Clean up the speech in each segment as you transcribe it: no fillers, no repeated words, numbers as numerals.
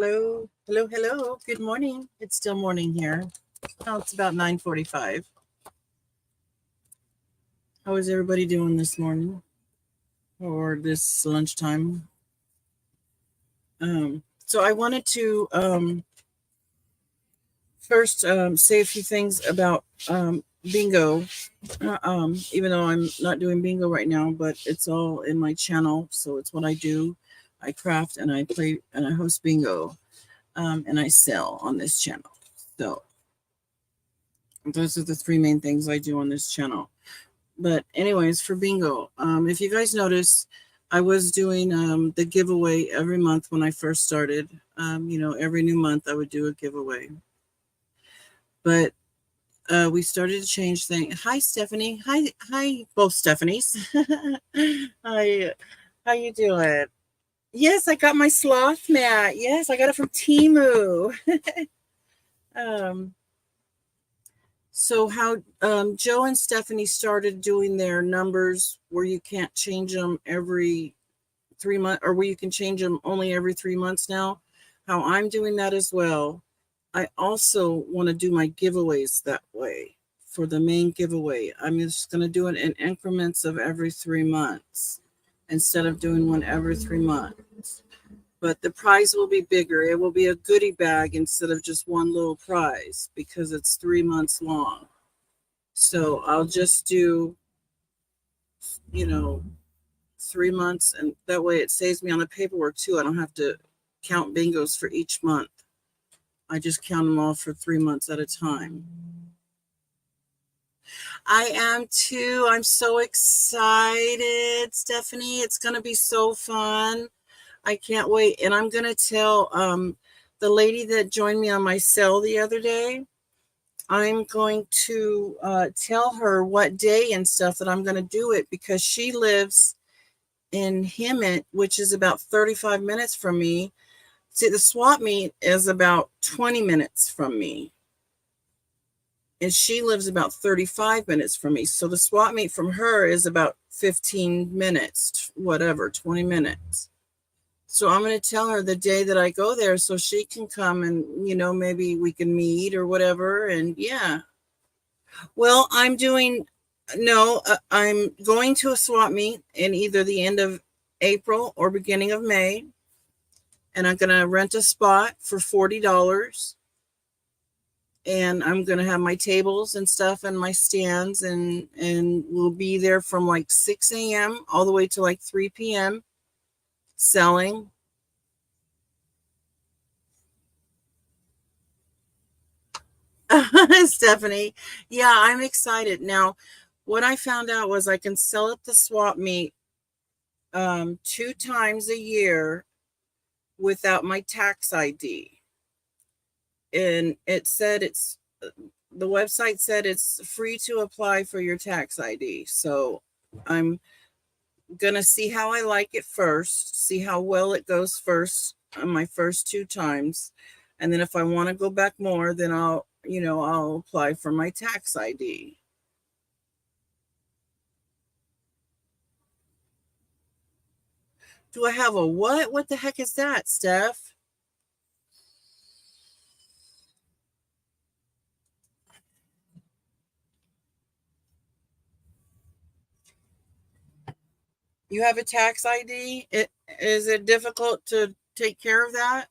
Hello, hello, hello. Good morning. It's still morning here. Oh, it's about 9:45. How is everybody doing this morning or this lunchtime? So I wanted to first say a few things about bingo. Even though I'm not doing bingo right now, but it's all in my channel, so it's what I do. I craft and I play and I host bingo, and I sell on this channel. So those are the three main things I do on this channel. But anyways, for bingo, if you guys notice, I was doing the giveaway every month when I first started. Every new month I would do a giveaway. But we started to change things. Hi, Stephanie. Hi, both Stephanies. Hi, how you doing? Yes, I got my sloth mat. Yes, I got it from Temu. So how Joe and Stephanie started doing their numbers where you can't change them every 3 months, or where you can change them only every 3 months now. How I'm doing that as well. I also want to do my giveaways that way. For the main giveaway, I'm just going to do it in increments of every 3 months instead of doing one every 3 months. But the prize will be bigger. It will be a goodie bag instead of just one little prize because it's 3 months long. So I'll just do, 3 months, and that way it saves me on the paperwork too. I don't have to count bingos for each month. I just count them all for 3 months at a time. I am too. I'm so excited, Stephanie. It's going to be so fun. I can't wait. And I'm going to tell the lady that joined me on my cell the other day, I'm going to tell her what day and stuff that I'm going to do it, because she lives in Hemet, which is about 35 minutes from me. See, the Swapmeet is about 20 minutes from me. And she lives about 35 minutes from me. So the Swapmeet from her is about 15 minutes, whatever, 20 minutes. So I'm going to tell her the day that I go there so she can come and, maybe we can meet or whatever. And yeah. Well, I'm going to a Swapmeet in either the end of April or beginning of May. And I'm going to rent a spot for $40. And I'm going to have my tables and stuff and my stands, and we'll be there from like 6 a.m. all the way to like 3 p.m. selling. Stephanie, yeah, I'm excited. Now, what I found out was I can sell at the Swapmeet 2 times a year without my tax ID. And the website said it's free to apply for your tax ID. So I'm going to see how I like it first, see how well it goes first on my first 2 times. And then if I want to go back more, then I'll apply for my tax ID. Do I have a what? What the heck is that, Steph? You have a tax ID? Is it difficult to take care of that?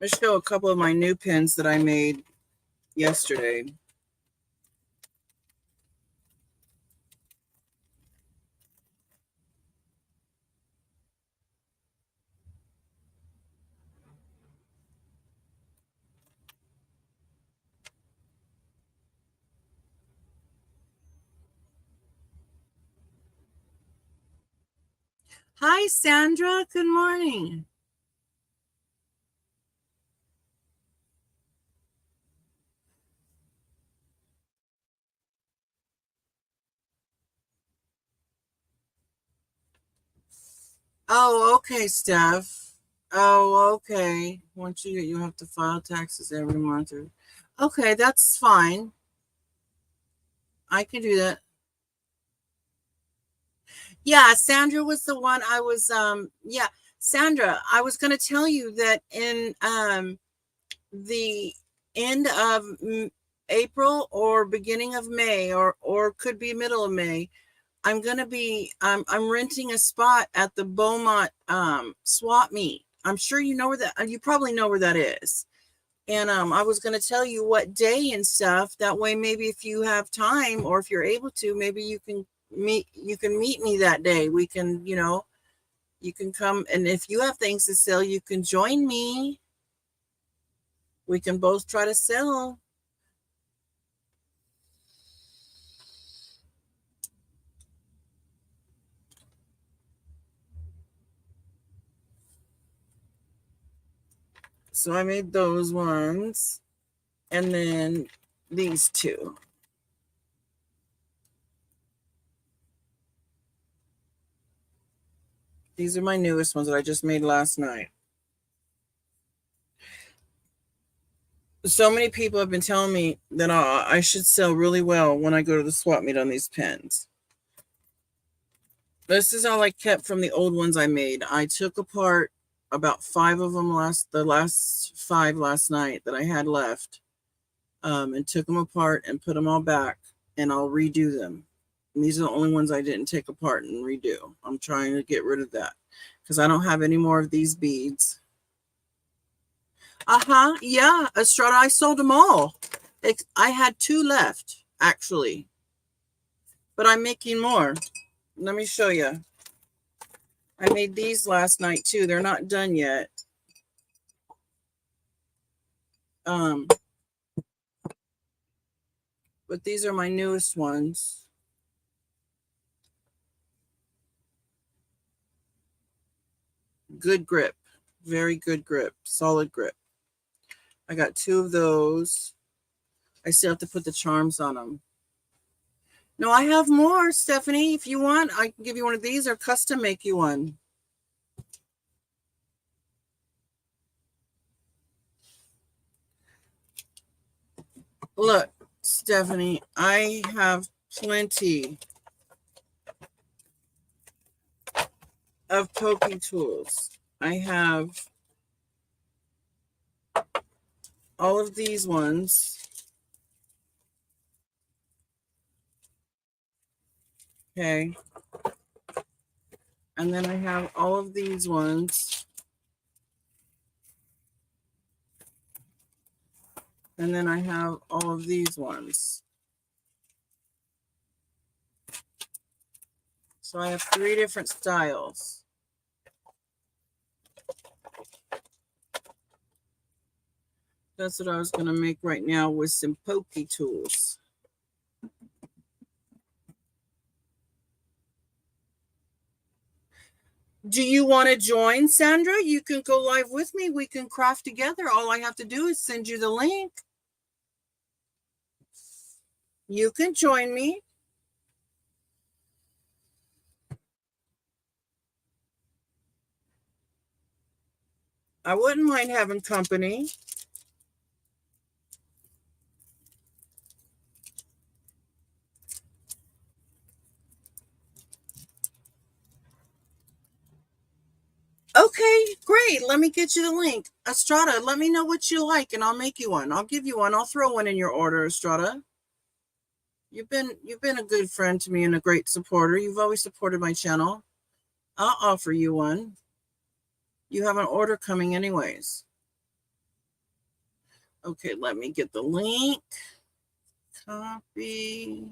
Let's show a couple of my new pins that I made yesterday. Hi, Sandra. Good morning. Oh, okay, Steph. Oh, okay. Once you have to file taxes every month. Okay, that's fine. I can do that. Yeah, Sandra was the one I was, yeah, Sandra, I was going to tell you that in the end of April or beginning of May, or could be middle of May, I'm going to be, I'm renting a spot at the Beaumont Swapmeet. I'm sure you know where that, you probably know where that is. And I was going to tell you what day and stuff. That way, maybe if you have time or if you're able to, maybe you can meet me that day. We can, you can come, and if you have things to sell, you can join me. We can both try to sell. So I made those ones, and then these two. These are my newest ones that I just made last night. So many people have been telling me that I should sell really well when I go to the swap meet on these pens. This is all I kept from the old ones I made. I took apart about 5 of them the last 5 last night that I had left, and took them apart and put them all back, and I'll redo them. And these are the only ones I didn't take apart and redo. I'm trying to get rid of that because I don't have any more of these beads. Yeah, Estrada, I sold them all. I had 2 left, actually. But I'm making more. Let me show you. I made these last night, too. They're not done yet. But these are my newest ones. Good grip. Very good grip. Solid grip. I got 2 of those. I still have to put the charms on them. No, I have more, Stephanie. If you want, I can give you one of these or custom make you one. Look, Stephanie, I have plenty of poking tools. I have all of these ones. Okay. And then I have all of these ones. And then I have all of these ones. So I have 3 different styles. That's what I was going to make right now with some pokey tools. Do you want to join, Sandra? You can go live with me. We can craft together. All I have to do is send you the link. You can join me. I wouldn't mind having company. Okay, great. Let me get you the link. Estrada, let me know what you like and I'll make you one. I'll give you one. I'll throw one in your order, Estrada. You've been a good friend to me and a great supporter. You've always supported my channel. I'll offer you one. You have an order coming anyways. Okay, let me get the link. Copy.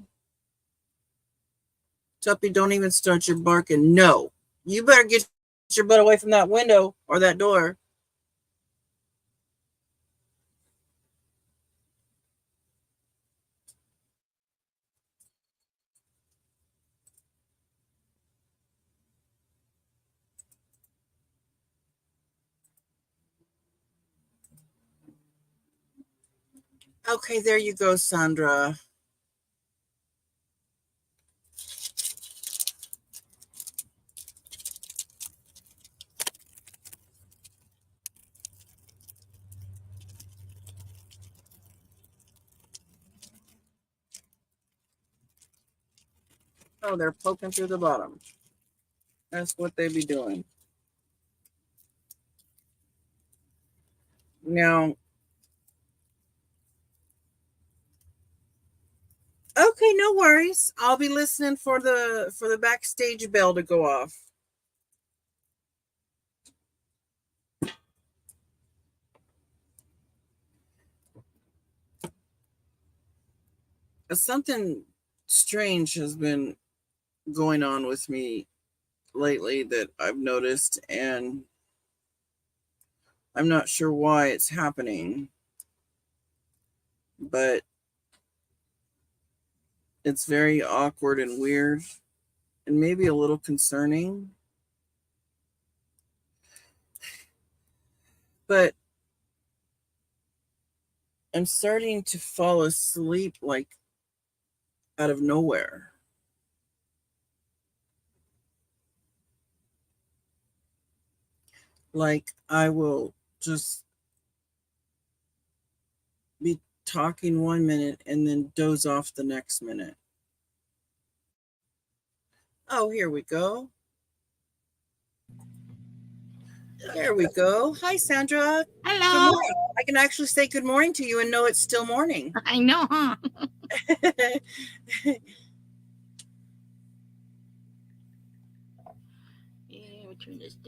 Tuppy, don't even start your barking. No. You better get your butt away from that window or that door. Okay, there you go, Sandra. Oh, they're poking through the bottom. That's what they be doing. Now, okay, no worries. I'll be listening for the backstage bell to go off. Something strange has been going on with me lately that I've noticed, and I'm not sure why it's happening, but it's very awkward and weird and maybe a little concerning. But I'm starting to fall asleep like out of nowhere. Like I will just be talking 1 minute and then doze off the next minute. Oh, here we go. There we go. Hi, Sandra. Hello. I can actually say good morning to you and know it's still morning. I know, huh?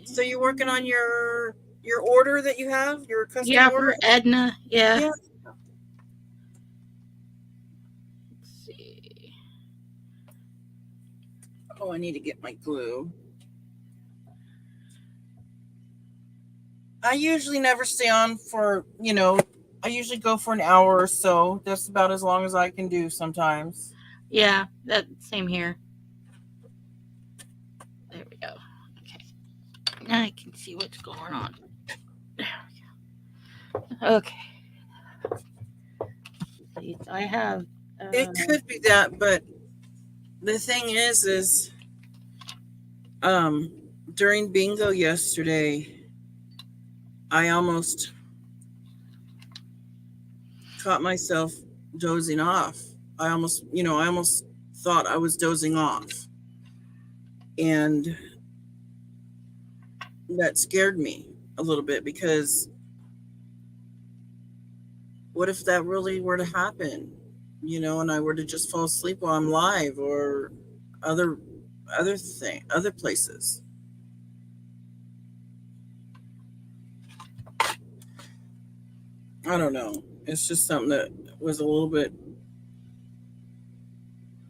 So you're working on your order that you have, your custom order? For Edna. Yeah. Let's see. Oh, I need to get my glue. I usually never stay on for, I usually go for an hour or so. That's about as long as I can do sometimes. Yeah, that same here. There we go. Okay. Now I can see what's going on. There we go. Okay. I have... it could be that, but the thing is during bingo yesterday, I almost caught myself dozing off. I almost thought I was dozing off. And that scared me a little bit, because what if that really were to happen, and I were to just fall asleep while I'm live, or other places. I don't know. It's just something that was a little bit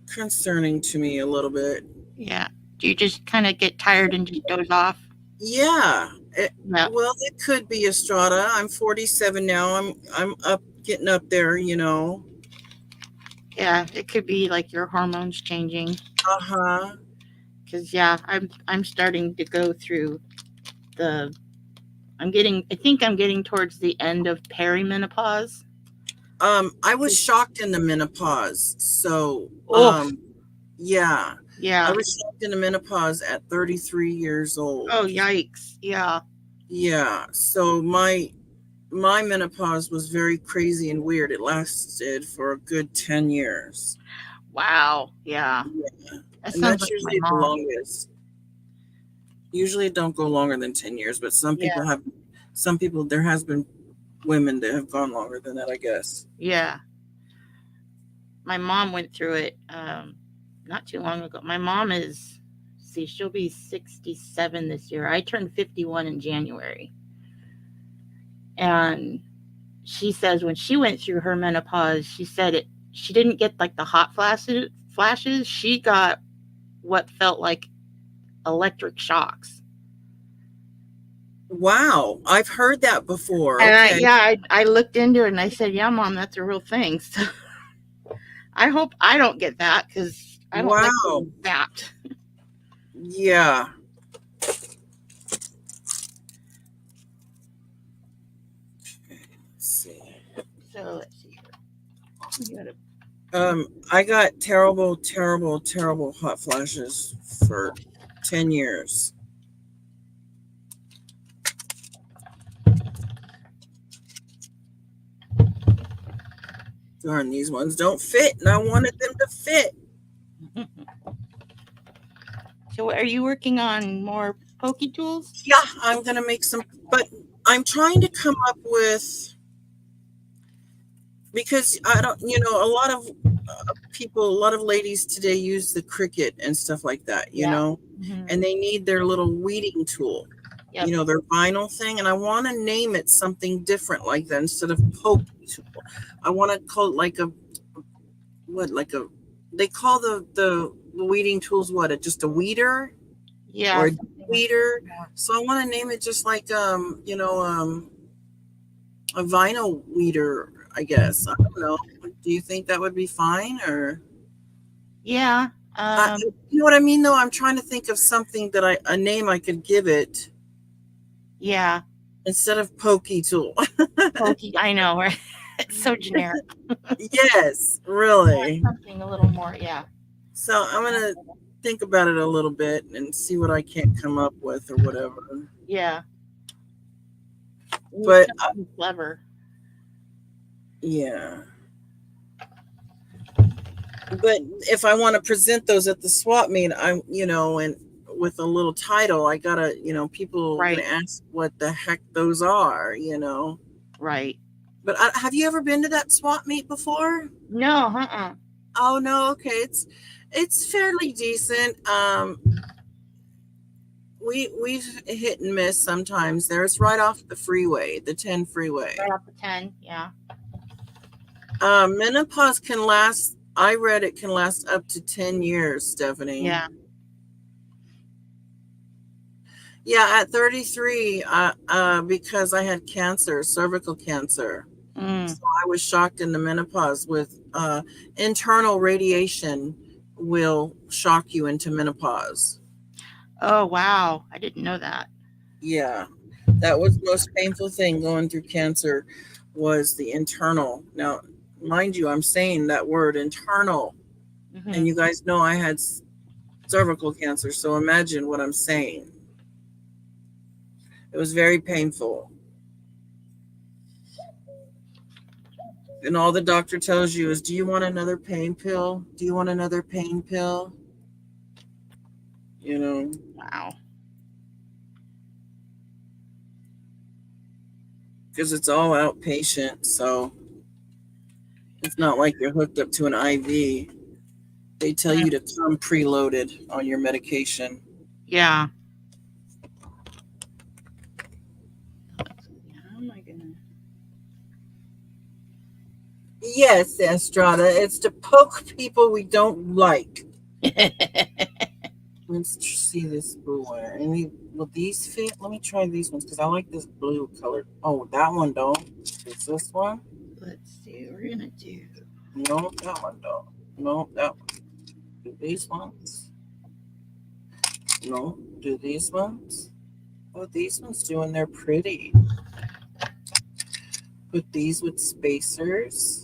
concerning to me a little bit. Yeah. Do you just kind of get tired and just doze off? Yeah. Well, it could be Estrada. I'm 47 now. I'm getting up there, Yeah, it could be like your hormones changing. Uh-huh. Because I'm starting to go through I think I'm getting towards the end of perimenopause. I was shocked into menopause. So, yeah. Yeah. I was shocked into menopause at 33 years old. Oh, yikes. Yeah. Yeah. So my menopause was very crazy and weird. It lasted for a good 10 years. Wow. Yeah. And that's usually the longest. Usually it don't go longer than 10 years, but some people there has been women that have gone longer than that, I guess. Yeah. My mom went through it not too long ago. My mom she'll be 67 this year. I turned 51 in January. And she says when she went through her menopause, she said she didn't get like the hot flashes. She got what felt like electric shocks. Wow. I've heard that before. And I looked into it and I said, yeah, Mom, that's a real thing. So I hope I don't get that, because I don't like being zapped. Yeah. Let's see. So let's see here. I got terrible, terrible, terrible hot flashes for 10 years. Darn, these ones don't fit, and I wanted them to fit. So are you working on more pokey tools? Yeah, I'm going to make some, but I'm trying to come up with, because I don't, a lot of people, a lot of ladies today use the Cricut and stuff like that, Yeah. Mm-hmm. and they need their little weeding tool, Yep. their vinyl thing. And I want to name it something different like that instead of pokey tool. I want to call it like they call the weeding tools what? Just a weeder Yeah. or a weeder. So I want to name it just like, a vinyl weeder, I guess. I don't know. Do you think that would be fine, or? Yeah. You know what I mean, though? I'm trying to think of something that a name I could give it. Yeah. Instead of pokey tool. Pokey, I know, right? It's so generic. Yes, really. Something a little more, yeah. So I'm going to think about it a little bit and see what I can't come up with or whatever. Yeah. But clever. Yeah. But if I want to present those at the swap meet, and with a little title, I gotta, people are gonna ask what the heck those are, Right. But have you ever been to that swap meet before? No. Oh no. Okay. It's fairly decent. We've hit and miss sometimes. There's right off the freeway, the 10 freeway. Right off the 10, yeah. Menopause can last. I read it can last up to 10 years, Stephanie. Yeah. Yeah, at 33, because I had cancer, cervical cancer. So I was shocked into menopause with internal radiation will shock you into menopause. Oh, wow. I didn't know that. Yeah, that was the most painful thing going through cancer was the internal. Now, mind you, I'm saying that word internal. Mm-hmm. And you guys know I had cervical cancer, so imagine what I'm saying. It was very painful. And all the doctor tells you is, do you want another pain pill? Do you want another pain pill? Wow. Because it's all outpatient, so it's not like you're hooked up to an IV. They tell you to come preloaded on your medication. Yeah. Yes, Estrada, it's to poke people we don't like. Let's see this blue one. Will these fit? Let me try these ones because I like this blue color. Oh, that one don't. Is this one? Let's see what we're gonna do. No, that one don't. No, that one. Do these ones? No, do these ones? Oh, these ones do, and they're pretty. Put these with spacers.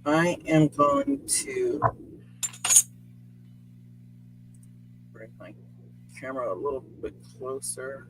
I am going to bring my camera a little bit closer.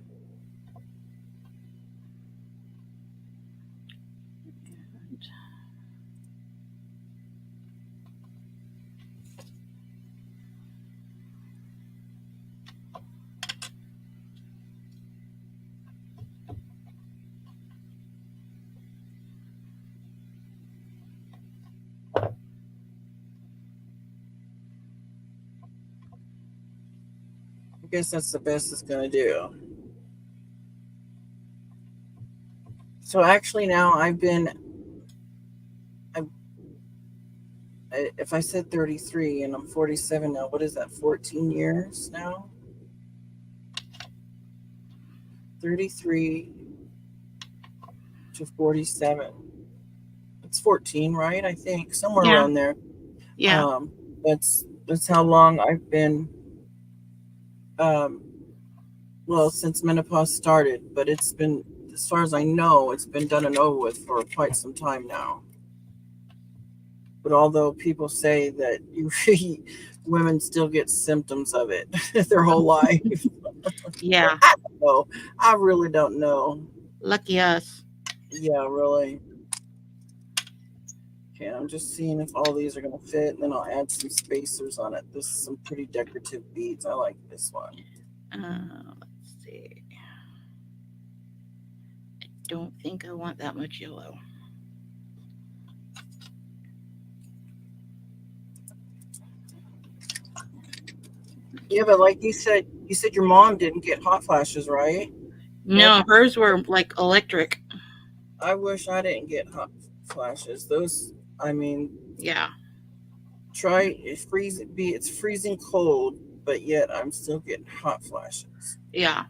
I guess that's the best it's going to do. So actually now if I said 33 and I'm 47 now, what is that, 14 years now? 33 to 47. It's 14, right? I think somewhere around there. Yeah. That's how long I've been since menopause started, but it's been, as far as I know, it's been done and over with for quite some time now. But although people say that women still get symptoms of it their whole life. Yeah. I don't know. I really don't know. Lucky us. Yeah, really. Okay, I'm just seeing if all these are going to fit, and then I'll add some spacers on it. This is some pretty decorative beads. I like this one. Let's see. I don't think I want that much yellow. Yeah, but like you said your mom didn't get hot flashes, right? No, hers were like electric. I wish I didn't get hot flashes. Those, I mean, Yeah. try it it's freezing cold, but yet I'm still getting hot flashes. Yeah.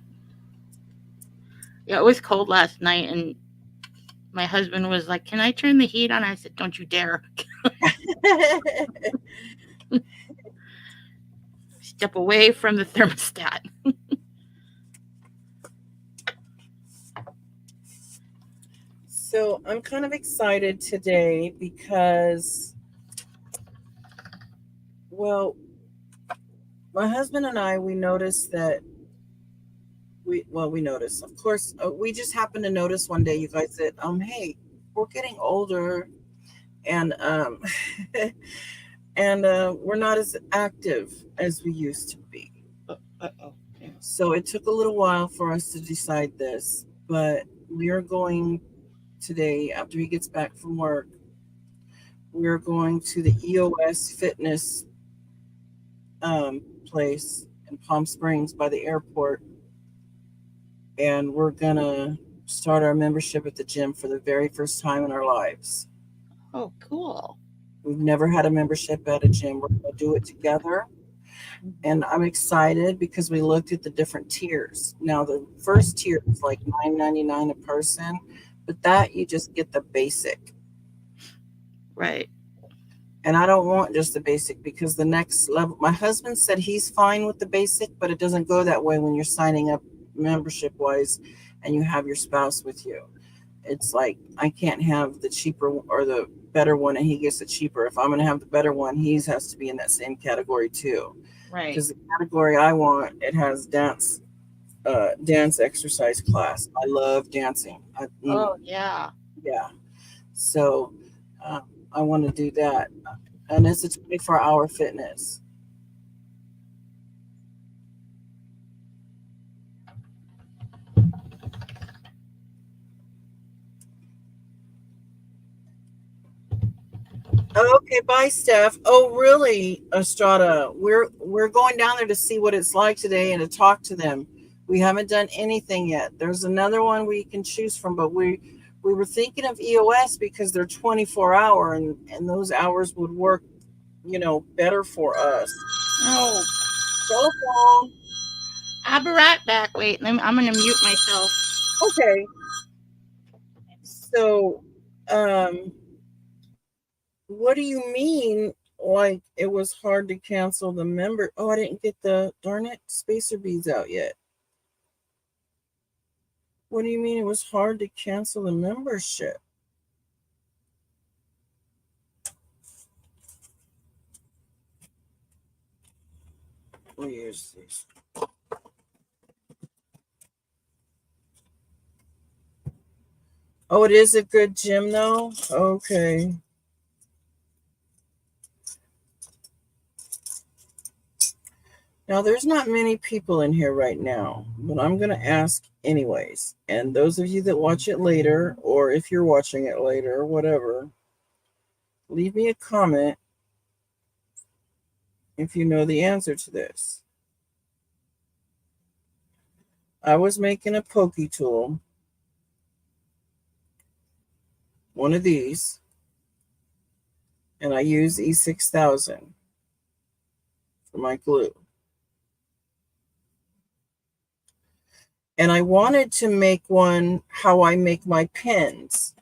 Yeah, it was cold last night, and my husband was like, "Can I turn the heat on?" I said, "Don't you dare." Step away from the thermostat. So I'm kind of excited today because, well, my husband and I, we noticed that we noticed, of course, we just happened to notice one day, you guys, that, hey, we're getting older, and, and we're not as active as we used to be. Uh-oh. Yeah. So it took a little while for us to decide this, but we are going today, after he gets back from work, we're going to the EOS fitness place in Palm Springs by the airport, and we're gonna start our membership at the gym for the very first time in our lives. Oh, cool. We've never had a membership at a gym. We're gonna do it together, and I'm excited because we looked at the different tiers. Now, the first tier is like $9.99 a person, but that you just get the basic. Right. And I don't want just the basic, because the next level, my husband said he's fine with the basic, but it doesn't go that way when you're signing up membership wise and you have your spouse with you. It's like, I can't have the cheaper or the better one and he gets it cheaper. If I'm going to have the better one, he has to be in that same category too. Right. Because the category I want, it has dance exercise class. I love dancing. Oh, yeah. Yeah. So I want to do that. And it's a 24-hour fitness. Oh, okay, bye, Steph. Oh, really, Estrada? We're going down there to see what it's like today and to talk to them. We haven't done anything yet. There's another one we can choose from, but we were thinking of EOS because they're 24-hour, and those hours would work, better for us. Oh, Telephone. I'll be right back. Wait, I'm going to mute myself. Okay. So, what do you mean? Like, it was hard to cancel the member? Oh, I didn't get the darn it spacer beads out yet. What do you mean it was hard to cancel the membership? We'll use these. Oh, it is a good gym though? Okay. Now, there's not many people in here right now, but I'm going to ask anyways. And those of you that watch it later, or if you're watching it later, or whatever, leave me a comment if you know the answer to this. I was making a pokey tool, one of these, and I use E6000 for my glue. And I wanted to make one how I make my pens,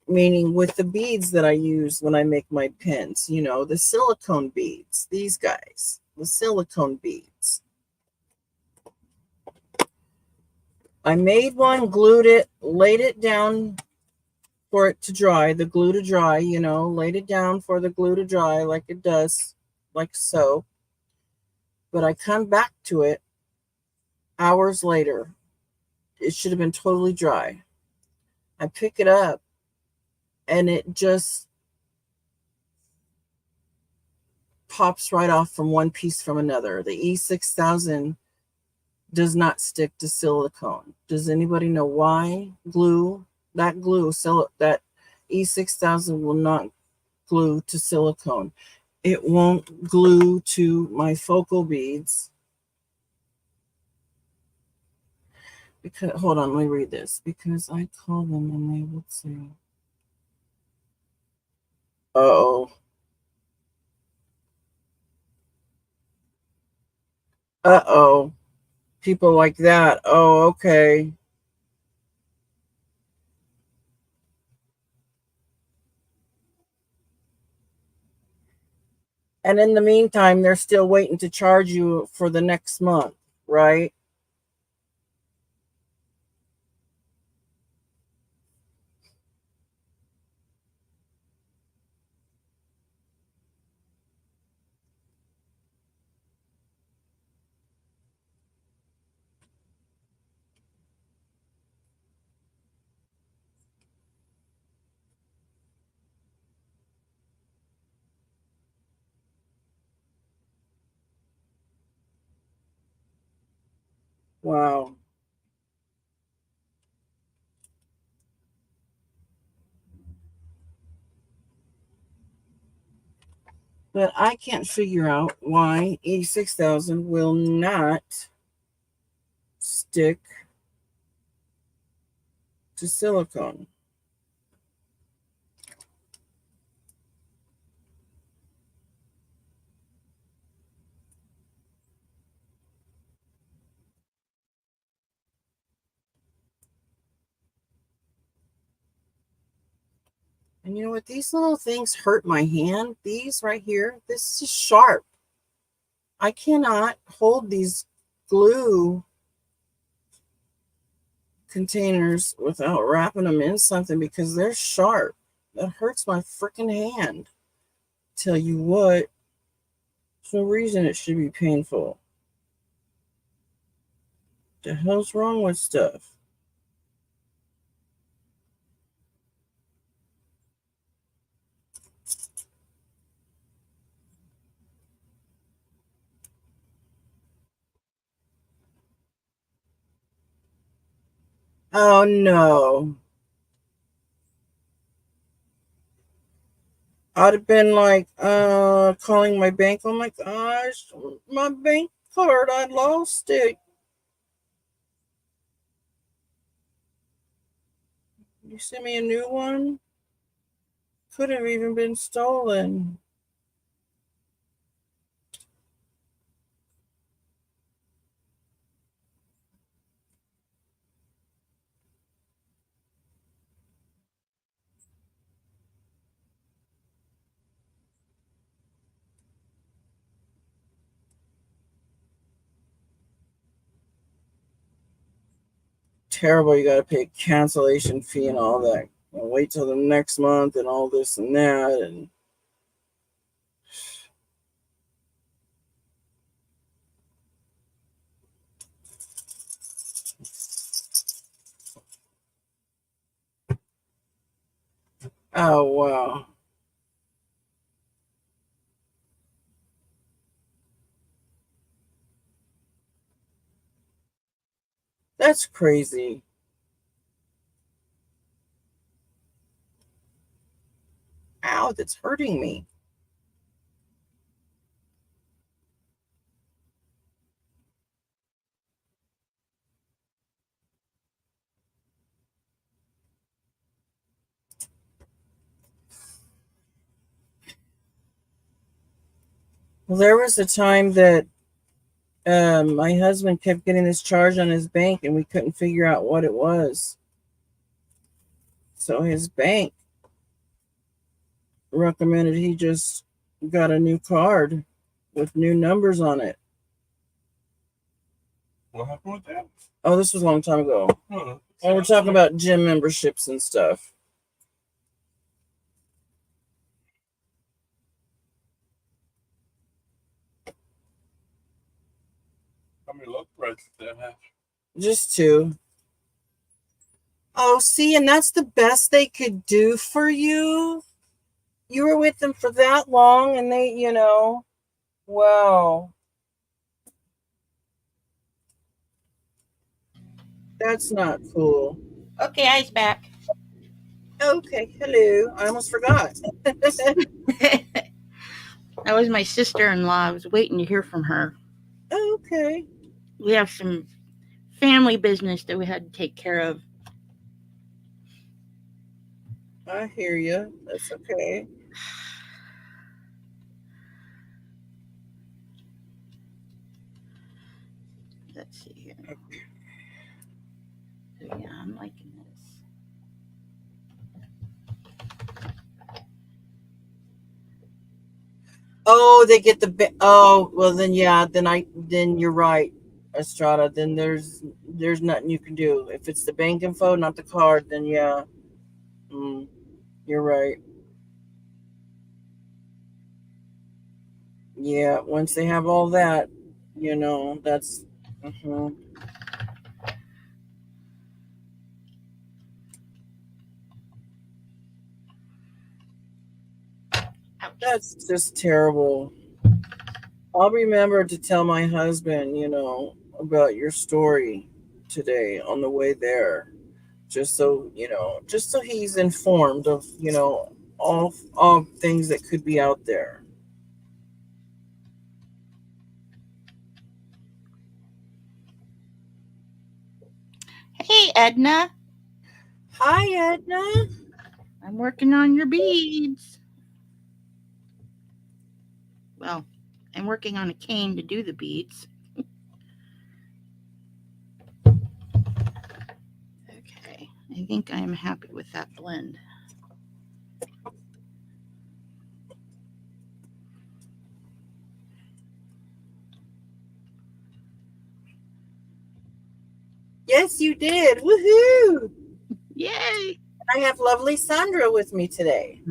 meaning with the beads that I use when I make my pens, the silicone beads, these guys, the silicone beads. I made one, glued it, laid it down for it to dry, the glue to dry, laid it down for the glue to dry like it does, like so. But I come back to it hours later. It should have been totally dry. I pick it up and it just pops right off from one piece from another. The E6000 does not stick to silicone. Does anybody know why? That E6000 will not glue to silicone. It won't glue to my focal beads. Because, hold on, let me read this. Because I call them and they would say, uh-oh. Uh-oh. People like that. Oh, okay. And in the meantime, they're still waiting to charge you for the next month, right? Wow. But I can't figure out why E6000 will not stick to silicone. And you know what? These little things hurt my hand. These right here, this is sharp. I cannot hold these glue containers without wrapping them in something because they're sharp. That hurts my freaking hand. Tell you what, there's no reason it should be painful. The hell's wrong with stuff? Oh no. I'd have been like, calling my bank. Oh my gosh, my bank card, I lost it. You sent me a new one? Could have even been stolen. Terrible. You got to pay a cancellation fee and all that. And wait till the next month and all this and that. And oh, wow. That's crazy. Ow, that's hurting me. Well, there was a time that my husband kept getting this charge on his bank and we couldn't figure out what it was. So his bank recommended he just got a new card with new numbers on it. What happened with that? Oh, this was a long time ago. Oh, Oh, we're talking about gym memberships and stuff. how many loaf breads did that have? Just two. Oh, see, and that's the best they could do for you. You were with them for that long and they, wow. That's not cool. Okay, I's back. Okay, hello. I almost forgot. That was my sister-in-law. I was waiting to hear from her. Okay. We have some family business that we had to take care of. I hear you. That's okay. Let's see here. So yeah, I'm liking this. Oh, they get the oh, well then yeah, then you're right, Estrada. Then there's nothing you can do. If it's the bank info, not the card, then yeah. Mm, you're right. Yeah, once they have all that, that's mhm. Ouch. That's just terrible. I'll remember to tell my husband, about your story today on the way there, just so he's informed of, all things that could be out there. Hey, Edna. Hi, Edna. I'm working on your beads. Well, I'm working on a cane to do the beads. Okay, I think I'm happy with that blend. Yes, you did. Woohoo! Yay! I have lovely Sandra with me today.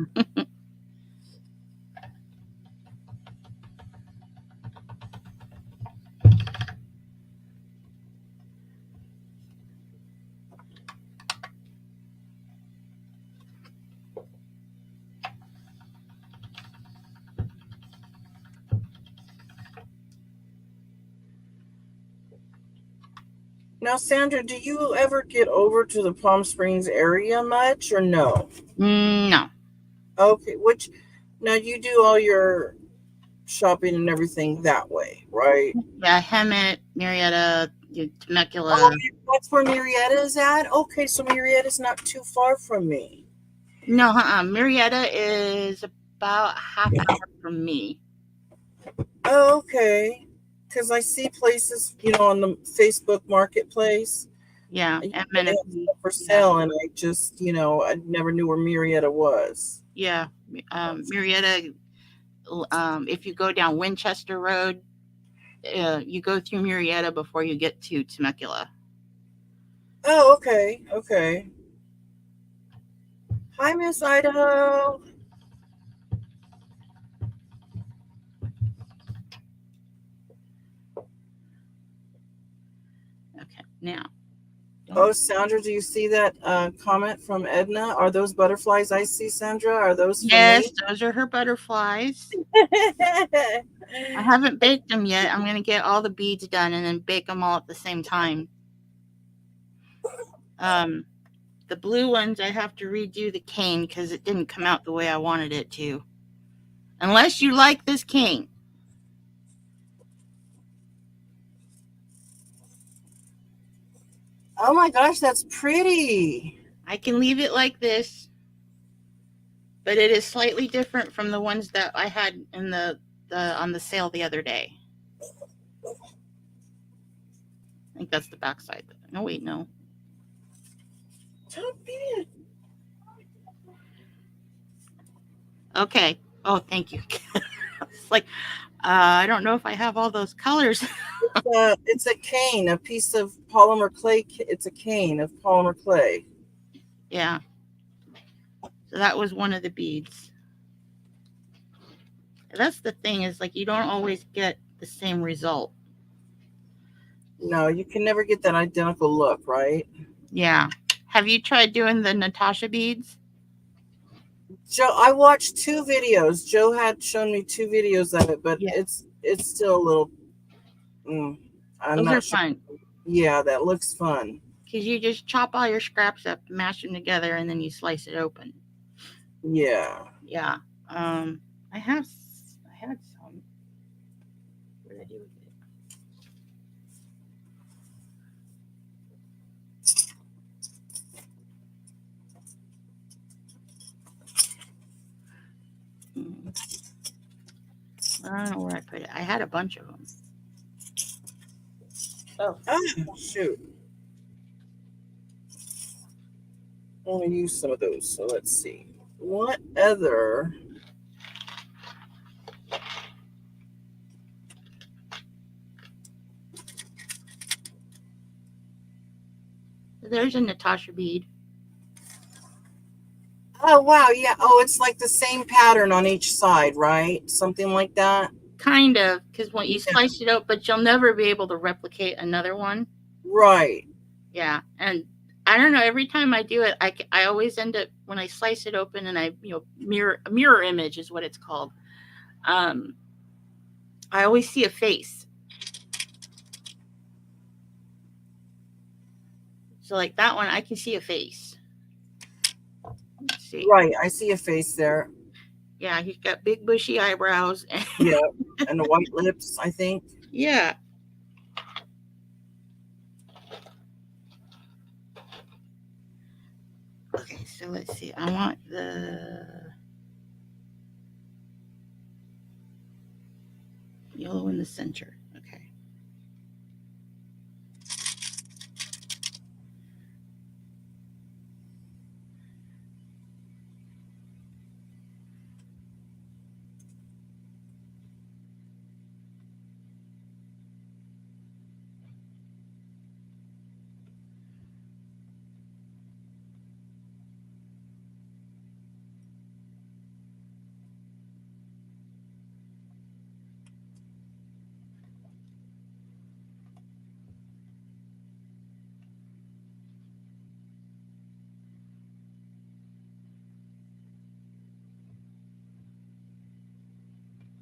Now, Sandra, do you ever get over to the Palm Springs area much or no? No. Okay, now you do all your shopping and everything that way, right? Yeah, Hemet, Marietta, Oh, Temecula. that's where Marietta is at? Okay, so Marietta's not too far from me. No, Marietta is about a half hour from me. Oh, okay. Because I see places, on the Facebook Marketplace, Yeah, they and have Menifee. stuff for Yeah, sale, and I just, I never knew where Marietta was. yeah. Marietta. If you go down Winchester Road, you go through Marietta before you get to Temecula. Oh, okay, okay. Hi, Miss Idaho. Okay, now. Oh, Sandra, do you see that comment from Edna? Are those butterflies I see, Sandra? Are those for Yes, me? those are her butterflies. I haven't baked them yet. I'm going to get all the beads done and then bake them all at the same time. The blue ones, I have to redo the cane because it didn't come out the way I wanted it to. Unless you like this cane. Oh my gosh, that's pretty. I can leave it like this, but it is slightly different from the ones that I had in the on the sale the other day. I think that's the back side. No, wait, no. Okay. Oh, thank you. It's like, I don't know if I have all those colors. It's a cane, a piece of polymer clay. It's a cane of polymer clay. Yeah. So that was one of the beads. That's the thing is like you don't always get the same result. No, you can never get that identical look, right? Yeah. Have you tried doing the Natasha beads? Joe, I watched 2 videos. Joe had shown me 2 videos of it, but Yeah. it's still a little. I'm Those not are sure. fun Yeah, that looks fun. because you just chop all your scraps up, mash them together, and then you slice it open. Yeah. Yeah. I had some. What did I do with it? Mm, I don't know where I put it. I had a bunch of them. Oh, Shoot. I want to use some of those. So let's see. What other? there's a Natasha bead. Oh, wow. Yeah. Oh, it's like the same pattern on each side, right? Something like that. Kind of, because when you Yeah. slice it up, but you'll never be able to replicate another one. Right. Yeah, and I don't know. Every time I do it, I always end up when I slice it open and I mirror image is what it's called. Um, I always see a face. So like that one, I can see a face. Let's see. Right. I see a face there. Yeah, he's got big bushy eyebrows. Yeah. And the white lips, I think. Yeah. Okay, so let's see. I want the yellow in the center. Okay.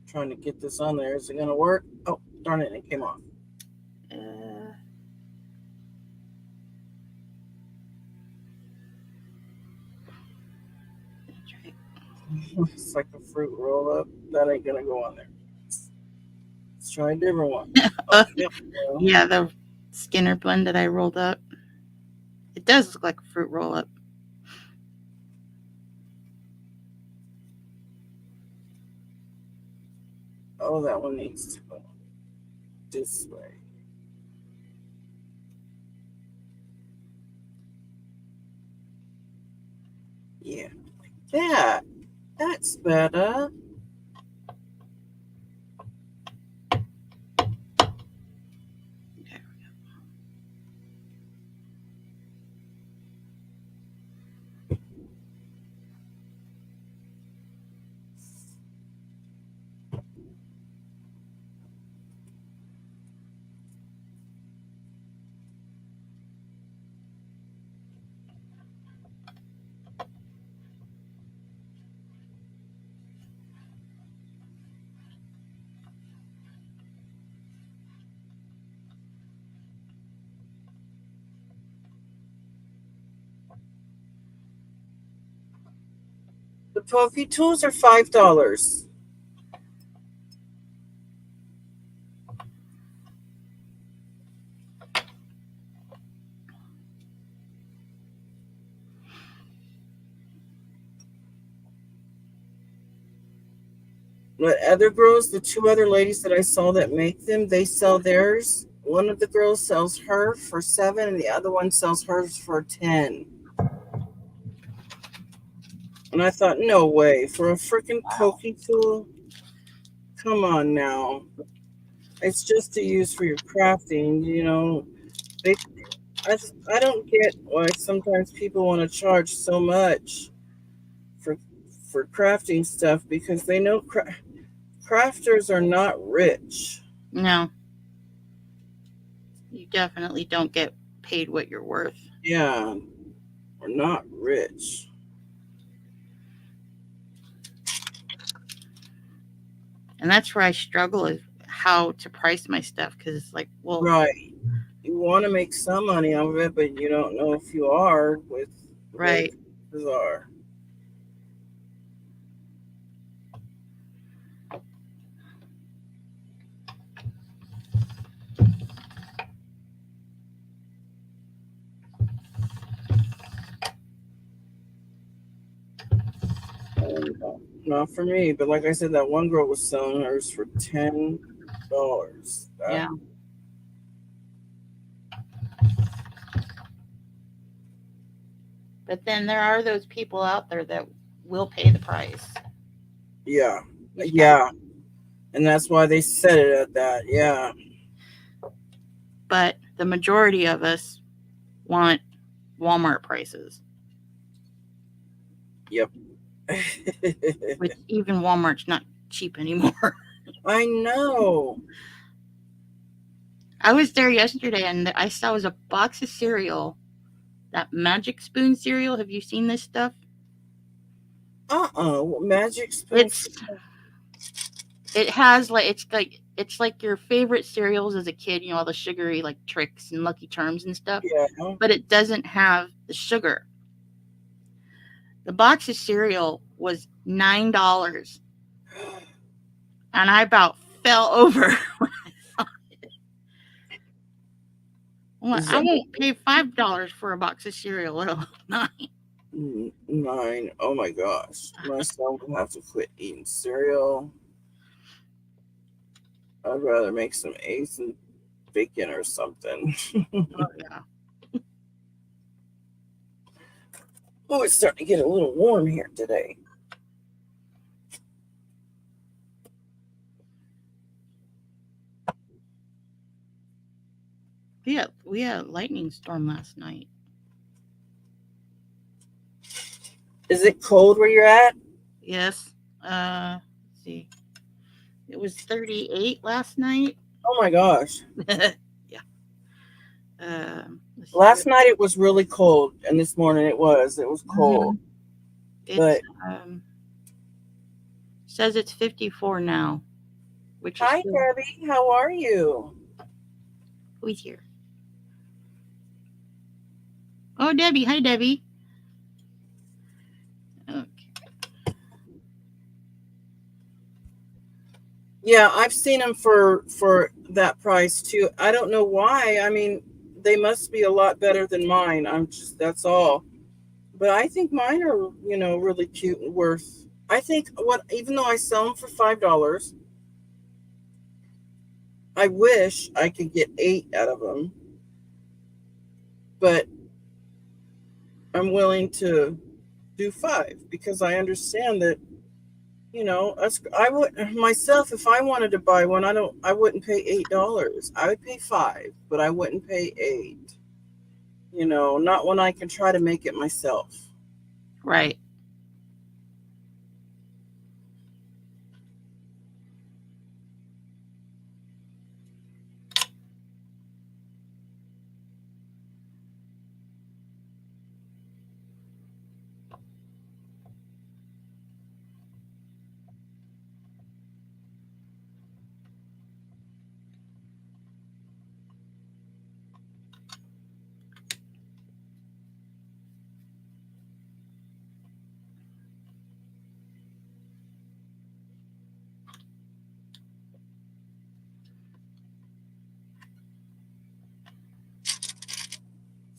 Trying to get this on there. Is it going to work? Oh, darn it. It came off. That's right. It's like a fruit roll up. That ain't going to go on there. Let's try a different one. Oh, yep. Well, Yeah, the Skinner blend that I rolled up. It does look like a fruit roll up. oh, that one needs to go this way. Yeah, like that. That's better. The Profi tools are $5. But other girls, the 2 other ladies that I saw that make them, they sell theirs. One of the girls sells her for 7, and the other one sells hers for 10. And I thought, no way, for a freaking pokey tool. Come on now. It's just to use for your crafting, you know. They, I don't get why sometimes people want to charge so much for for crafting stuff because they know crafters are not rich. No, you definitely don't get paid what you're worth. Yeah. are not rich. And that's where I struggle is how to price my stuff because it's like, well, Right. You want to make some money out of it, but you don't know if you are with the way right. prices are. And, not for me, but like I said, that one girl was selling hers for $10. Yeah. But then there are those people out there that will pay the price. Yeah, You just gotta, yeah, and that's why they set it at that. Yeah. but the majority of us want Walmart prices, Yep. which even Walmart's not cheap anymore. I know. I was there yesterday and I saw was a box of cereal, that Magic Spoon cereal. Have you seen this stuff? Magic spoon. It's it has like it's like your favorite cereals as a kid, you know, all the sugary like Tricks and Lucky Charms and stuff, Yeah. but it doesn't have the sugar. The box of cereal was $9, and I about fell over. Is I that won't pay $5 for a box of cereal, let alone 9. 9? Oh my gosh. My son will have to quit eating cereal. I'd rather make some eggs and bacon or something. Oh yeah. Oh, it's starting to get a little warm here today. We had a lightning storm last night. Is it cold where you're at? Yes. Let's see. It was 38 last night. Oh my gosh. Yeah. Let's see. Last night it was really cold, and this morning it was. It was cold. Mhm. It's But says it's 54 now, which is hi, still. Debbie. How are you? Who's here? Oh, Debbie. Hi, Debbie. Okay. Yeah, I've seen them for that price too. I don't know why. I mean, they must be a lot better than mine. I'm just that's all. But I think mine are, really cute and worth. I think what even though I sell them for $5, I wish I could get 8 out of them. But I'm willing to do 5 because I understand that, I would myself if I wanted to buy one, I wouldn't pay $8. I would pay 5, but I wouldn't pay 8. Not when I can try to make it myself. Right.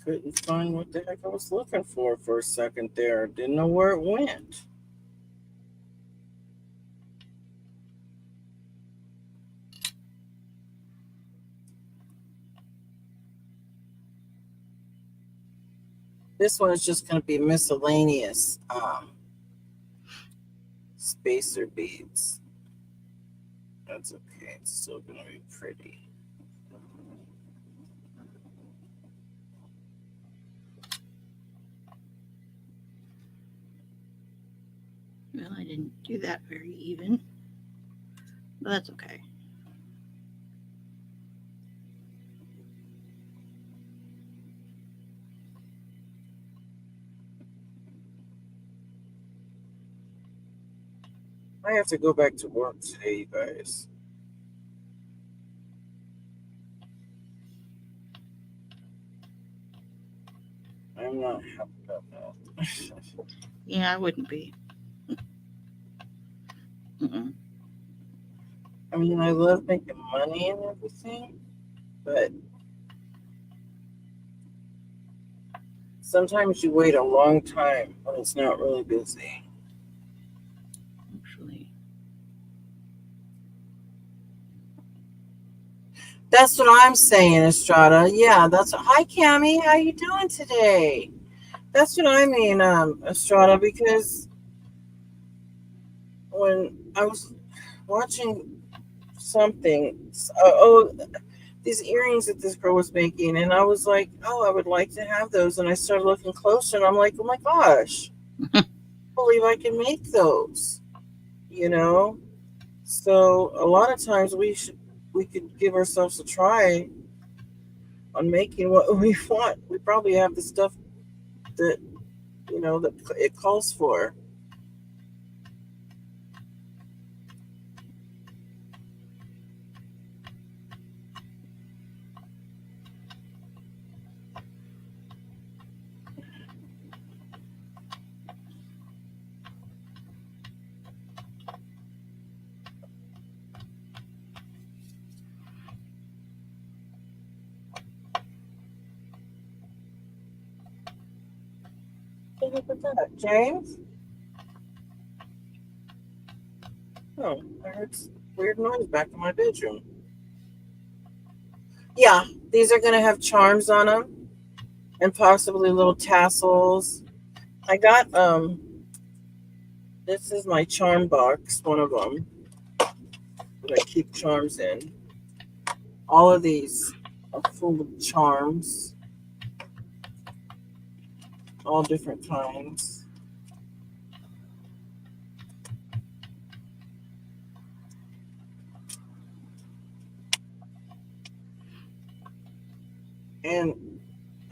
Couldn't find what the heck I was looking for a second there. Didn't know where it went. This one is just going to be miscellaneous spacer beads. That's okay. It's still going to be pretty. Well, I didn't do that very even, but that's okay. I have to go back to work today, you guys. I'm not happy about that. Yeah, I wouldn't be. Mm-mm. I mean, I love making money and everything, but sometimes you wait a long time when it's not really busy. Actually, That's what I'm saying, Estrada. Yeah, that's hi Cammy, how you doing today? That's what I mean, Estrada, because when I was watching something, these earrings that this girl was making, and I was like, oh, I would like to have those, and I started looking closer, and I'm like, oh my gosh, I believe I can make those, you know. So a lot of times we could give ourselves a try on making what we want. We probably have the stuff that that it calls for. Look at that, James. Oh, I heard weird noise back in my bedroom. Yeah, these are gonna have charms on them and possibly little tassels. I got this is my charm box, one of them that I keep charms in. All of these are full of charms, all different kinds. And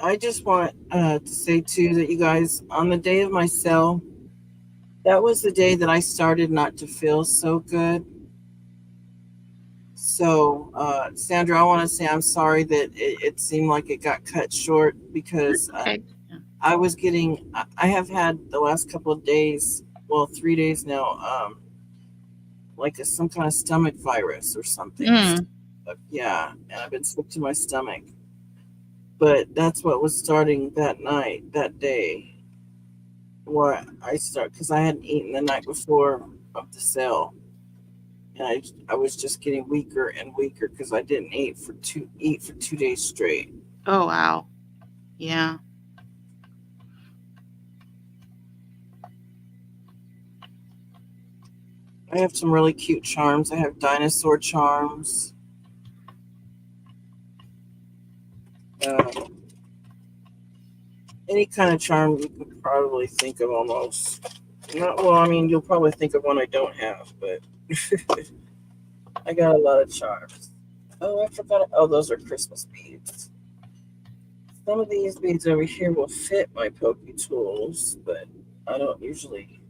I just want to say too that you guys, on the day of my sale, that was the day that I started not to feel so good. So, Sandra, I want to say I'm sorry that it seemed like it got cut short because okay. I was getting, I have had the last couple of days, well, 3 days now, like some kind of stomach virus or something. Mm. Yeah, and I've been sick to my stomach. But that's what was starting that night, that day. What I start because I hadn't eaten the night before of the sale, and I was just getting weaker and weaker because I didn't eat for 2 days straight. Oh wow. Yeah. I have some really cute charms. I have dinosaur charms. Uh, any kind of charm you could probably think of almost. Not well. I mean, you'll probably think of one I don't have, but I got a lot of charms. Oh, I forgot. Oh, those are Christmas beads. Some of these beads over here will fit my pokey tools, but I don't usually.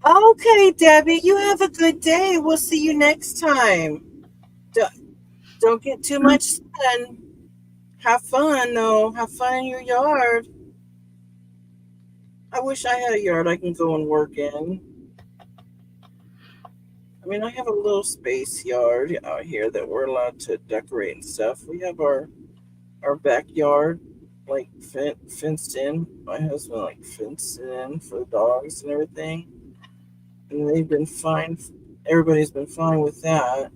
Okay, Debbie, you have a good day. We'll see you next time. Don't get too much sun. Have fun, though. Have fun in your yard. I wish I had a yard I can go and work in. I mean, I have a little space yard out here that we're allowed to decorate and stuff. We have our backyard like fenced in. My husband like fenced it in for the dogs and everything, and they've been fine. Everybody's been fine with that.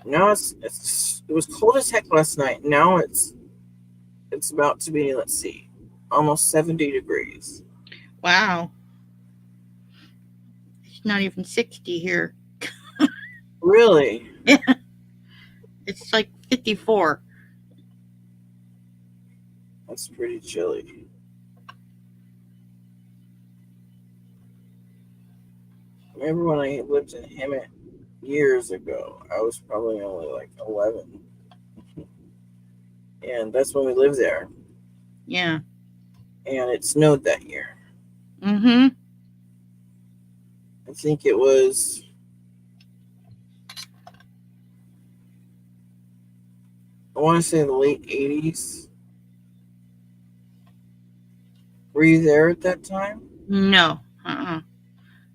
Now it was cold as heck last night. Now it's about to be, let's see, almost 70 degrees. Wow. It's not even 60 here. Really? It's like 54. That's pretty chilly. Remember when I lived in Hemet years ago? I was probably only like 11. And that's when we lived there. Yeah. And it snowed that year. Mm-hmm. I think it was, I want to say the late 80s. Were you there at that time? No. Uh-uh.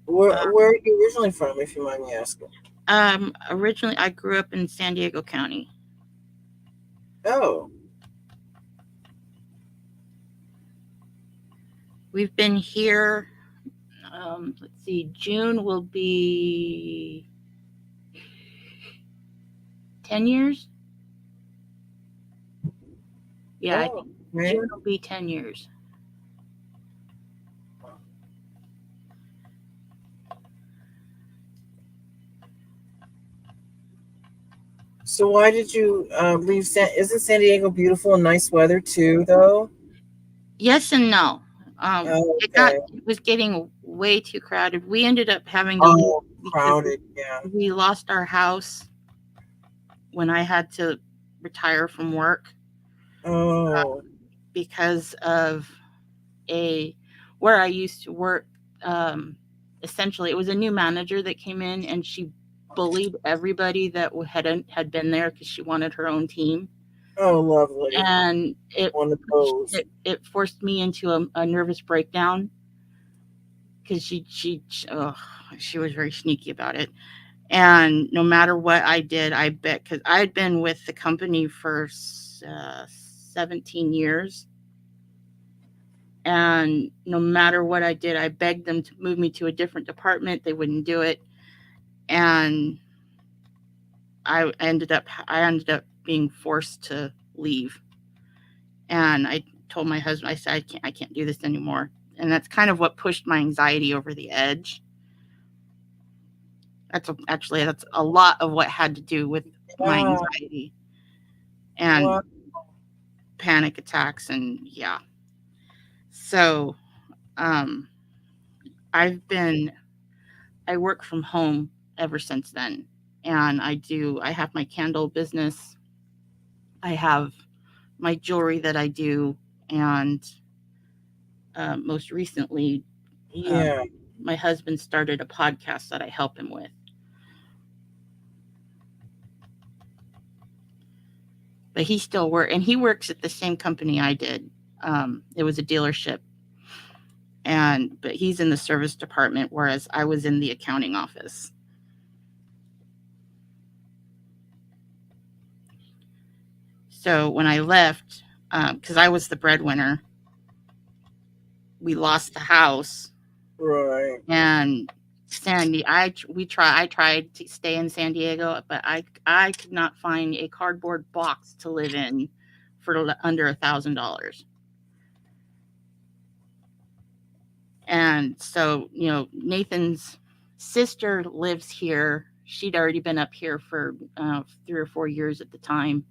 Where are you originally from, if you mind me asking? Originally I grew up in San Diego County. Oh, We've been here. Let's see. June will be 10 years. Yeah, I oh, think okay. June will be 10 years. So why did you leave Isn't San Diego beautiful and nice weather too, though? Yes and no. Oh, okay. It was getting way too crowded. We ended up having to leave Oh, because crowded, yeah. we lost our house when I had to retire from work Oh, because of a where I used to work. Um, Essentially, it was a new manager that came in, and she bullied everybody that had been there because she wanted her own team, oh, lovely. and One of those. it forced me into a nervous breakdown because she was very sneaky about it. And no matter what I did, I bet because I had been with the company for 17 years. And no matter what I did, I begged them to move me to a different department. They wouldn't do it. And I ended up being forced to leave. And I told my husband, I said, I can't do this anymore. And that's kind of what pushed my anxiety over the edge. That's a lot of what had to do with my Yeah. anxiety and Well, panic attacks, and yeah. So um I work from home ever since then, and I have my candle business. I have my jewelry that I do, and most recently, um, yeah. my husband started a podcast that I help him with. But he works at the same company I did. It was a dealership, but he's in the service department, whereas I was in the accounting office. So when I left, because I was the breadwinner, we lost the house, Right. and I tried to stay in San Diego, but I could not find a cardboard box to live in for under $1,000. And so, Nathan's sister lives here. She'd already been up here for 3 or 4 years at the time,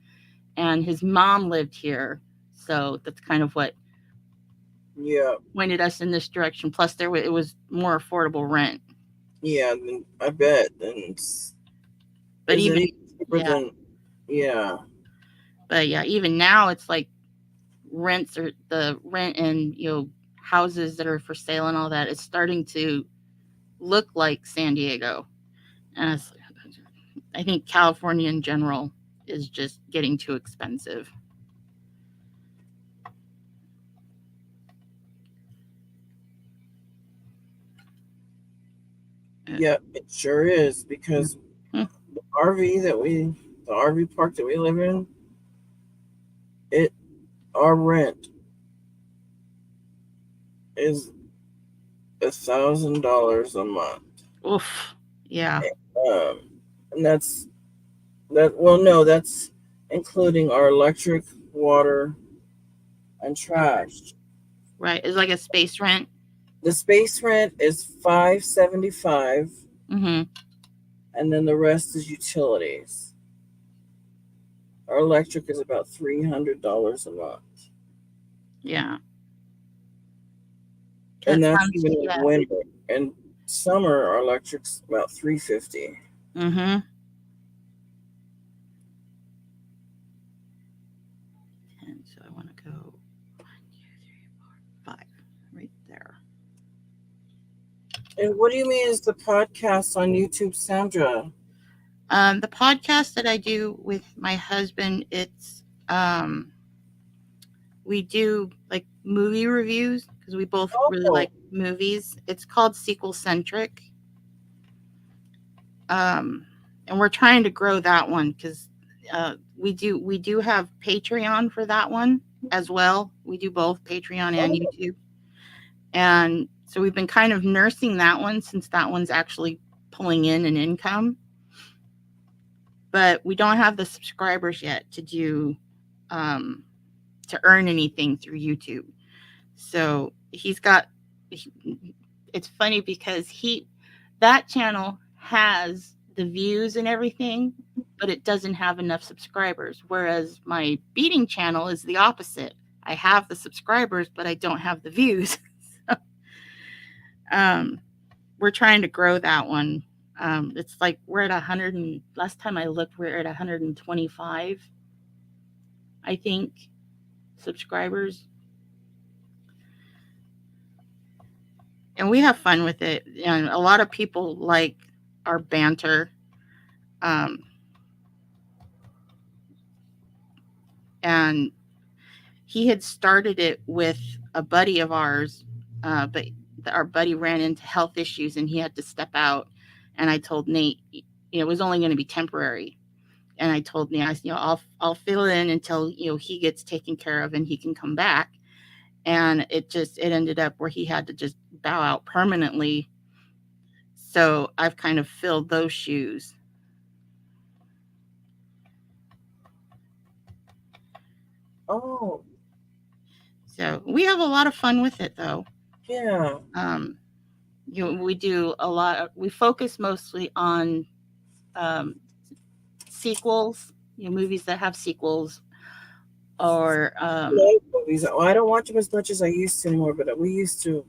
and his mom lived here. So that's kind of what Yeah. pointed us in this direction. Plus, it was more affordable rent. Yeah. I bet. But Is it even even cheaper yeah, than? Yeah. but yeah, even now it's like the rent and houses that are for sale and all that is starting to look like San Diego. And I think California in general is just getting too expensive. Yeah. It sure is because Hmm. the the RV park that we live in, it our rent is $1,000 a month. Oof. Yeah. Um, and that's that. Well, no, that's including our electric, water, and trash. Right. It's like a space rent. The space rent is $575, Mm-hmm. and then the rest is utilities. Our electric is about $300 a month. Yeah. And That that's sounds, even in yeah. winter. And summer, our electric's about 350. Mm-hmm. And so I want to go 1, 2, 3, 4, 5 right there. And what do you mean is the podcast on YouTube, Sandra? The podcast that I do with my husband, it's we do like movie reviews because we both really Oh, like movies. It's called Sequel Centric. Um, and we're trying to grow that one because we do have Patreon for that one as well. We do both Patreon and oh, YouTube, and so we've been kind of nursing that one since that one's actually pulling in an income. But we don't have the subscribers yet to do um, to earn anything through YouTube. So he's got. It's funny because that channel has the views and everything, but it doesn't have enough subscribers. Whereas my beading channel is the opposite. I have the subscribers, but I don't have the views. um, we're trying to grow that one. It's like we're at 100 and last time I looked, we're at 125, I think, subscribers. And we have fun with it. And a lot of people like our banter. Um, and he had started it with a buddy of ours, but our buddy ran into health issues and he had to step out. And I told Nate, it was only going to be temporary. And I told Nate, I'll fill in until he gets taken care of and he can come back. And it ended up where he had to just bow out permanently. So I've kind of filled those shoes. oh, So we have a lot of fun with it, though. yeah. Um, we do a lot. We focus mostly on um, sequels, movies that have sequels, or Movies. Well, I don't watch them as much as I used to anymore, but we used to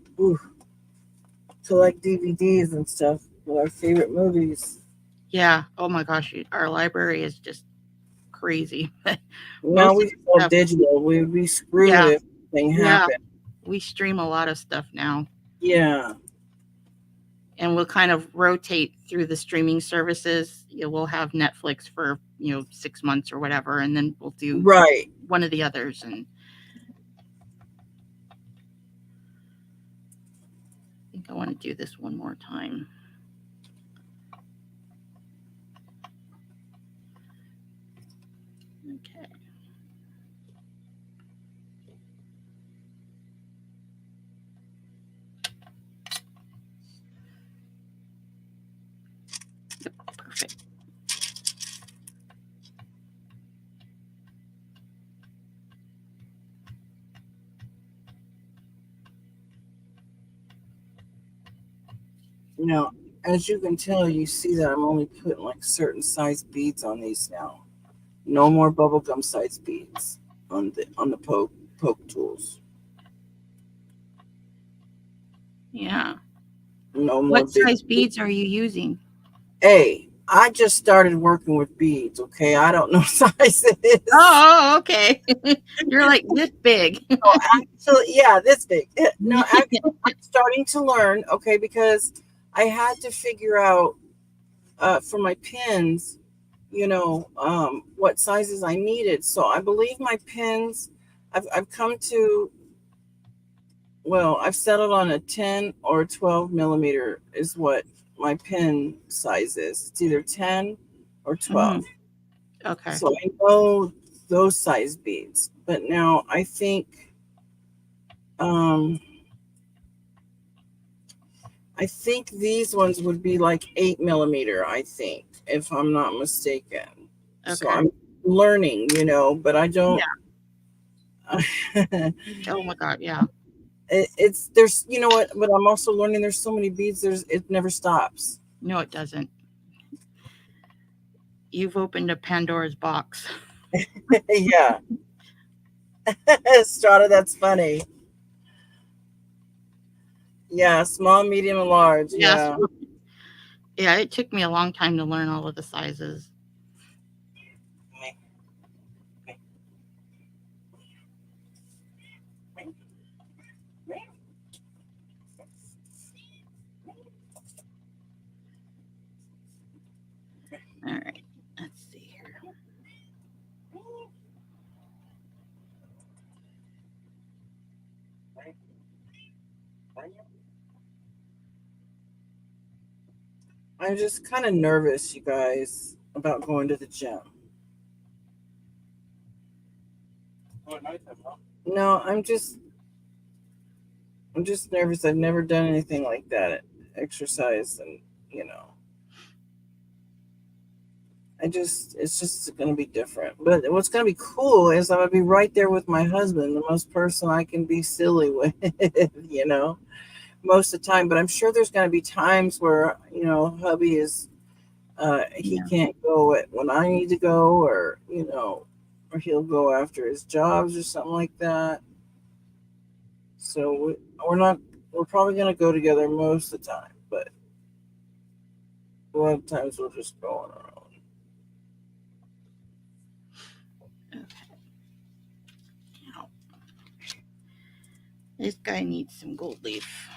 collect DVDs and stuff with our favorite movies. yeah. Oh my gosh, our library is just crazy. Now Most we of just all the stuff, digital. We'd be screwed yeah, if anything yeah. happened. We stream a lot of stuff now, Yeah. and we'll kind of rotate through the streaming services. We'll have Netflix for 6 months or whatever, and then we'll do Right. one of the others. And I think I want to do this one more time. Okay. Yep, perfect. Now, as you can tell, you see that I'm only putting like certain size beads on these now. No more bubblegum size beads on the poke tools. Yeah. No more What big. size beads are you using? Hey, I just started working with beads. Okay, I don't know size it is. Oh, okay. You're like this big. No, actually, yeah, this big. No, actually, I'm starting to learn. Okay, because I had to figure out for my pins, what sizes I needed. So I believe my pins, I've come to, well, I've settled on a 10 or 12 millimeter is what my pin size is. It's either 10 or 12. Okay. So I know those size beads. But now um, I think these ones would be like 8 millimeter, I think, if I'm not mistaken. So Okay. I'm learning, but I don't. Oh my God. Yeah. There's what, but I'm also learning there's so many beads, it never stops. No, it doesn't. You've opened a Pandora's box. Yeah. Strata, that's funny. Yeah, small, medium, and large. Yes. Yeah. Yeah, it took me a long time to learn all of the sizes. All right, let's see here. I'm just kind of nervous, you guys, about going to the gym. No, I'm just nervous. I've never done anything like that. Exercise and you know, it's just going to be different. But what's going to be cool is I'm going to be right there with my husband, the most person I can be silly with, you know, most of the time. But I'm sure there's going to be times where, hubby is, he Yeah. can't go when I need to go, or he'll go after his jobs or something like that. So we're not, we're probably going to go together most of the time, but a lot of times we'll just go on our own. Okay. Now, this guy needs some gold leaf.